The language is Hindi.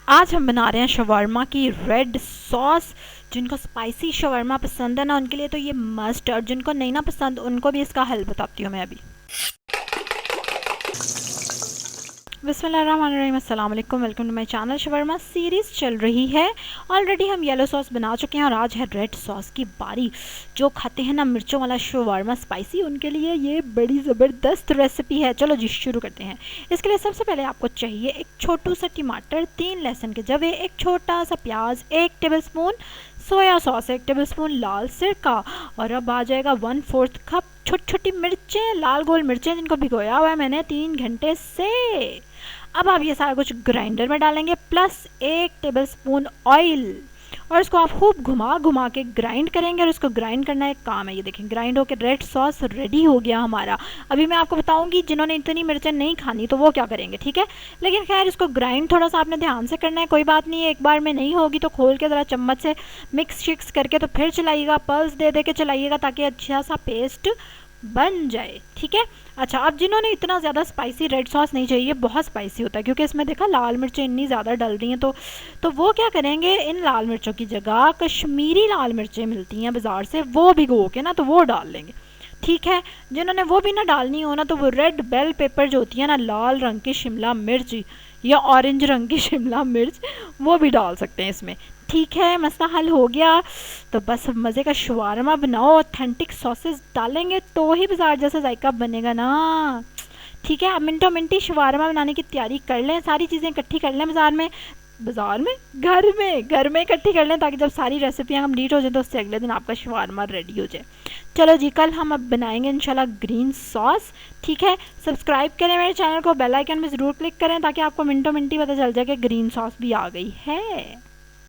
आज हम बना रहे हैं शवरमा की रेड सॉस। जिनको स्पाइसी शवरमा पसंद है ना, उनके लिए तो ये मस्ट है, और जिनको नहीं ना पसंद उनको भी इसका हल बताती हूँ मैं अभी। बिस्मिल्लाहिर्रहमानिर्रहीम, अस्सलाम वालेकुम, वेलकम टू माय चैनल। शवरमा सीरीज़ चल रही है। ऑलरेडी हम येलो सॉस बना चुके हैं और आज है रेड सॉस की बारी। जो खाते हैं ना मिर्चों वाला शवरमा स्पाइसी, उनके लिए ये बड़ी ज़बरदस्त रेसिपी है। चलो जी शुरू करते हैं। इसके लिए सबसे पहले आपको चाहिए एक छोटू सा टमाटर, 3 लहसुन के जवे, एक छोटा सा प्याज, 1 टेबलस्पून सोया सॉस, 1 टेबलस्पून लाल सिरका, और अब आ जाएगा 1/4 कप छोटी छोटी मिर्चें, लाल गोल मिर्चें जिनको भिगोया हुआ है मैंने 3 घंटे से। अब आप ये सारा कुछ ग्राइंडर में डालेंगे, प्लस 1 टेबलस्पून ऑयल, और इसको आप खूब घुमा घुमा के ग्राइंड करेंगे। और इसको ग्राइंड करना एक काम है। ये देखें ग्राइंड होकर रेड सॉस रेडी हो गया हमारा। अभी मैं आपको बताऊंगी जिन्होंने इतनी मिर्चें नहीं खानी तो वो क्या करेंगे, ठीक है। लेकिन खैर इसको ग्राइंड थोड़ा सा आपने ध्यान से करना है, कोई बात नहीं है। एक बार में नहीं होगी तो खोल के ज़रा चम्मच से मिक्स शिक्स करके तो फिर चलाइएगा, पल्स दे दे के चलाइएगा ताकि अच्छा सा पेस्ट बन जाए, ठीक है। अच्छा, अब जिन्होंने इतना ज़्यादा स्पाइसी रेड सॉस नहीं चाहिए, बहुत स्पाइसी होता है क्योंकि इसमें देखा लाल मिर्चें इतनी ज़्यादा डल रही हैं, तो वो क्या करेंगे, इन लाल मिर्चों की जगह कश्मीरी लाल मिर्चें मिलती हैं बाज़ार से, वो भिगो के ना तो वो डाल लेंगे, ठीक है। जिन्होंने वो भी ना डालनी हो ना, तो वो रेड बेल पेपर जो होती है ना, लाल रंग की शिमला मिर्च या ऑरेंज रंग की शिमला मिर्च, वो भी डाल सकते हैं इसमें, ठीक है। मसला हल हो गया। तो बस मज़े का शवारमा बनाओ, ऑथेंटिक सॉसेस डालेंगे तो ही बाजार जैसा जायका बनेगा ना, ठीक है। अब मिनटों मिनटी शवारमा बनाने की तैयारी कर लें, सारी चीज़ें इकट्ठी कर लें घर में इकट्ठी कर लें, ताकि जब सारी रेसिपियाँ कंप्लीट हो जाए तो उससे अगले दिन आपका शवारमा रेडी हो जाए। चलो जी, कल हम अब बनाएंगे इंशाल्लाह ग्रीन सॉस, ठीक है। सब्सक्राइब करें मेरे चैनल को, बेल आइकन में ज़रूर क्लिक करें ताकि आपको मिनटों मिनटी पता चल जाए कि ग्रीन सॉस भी आ गई है।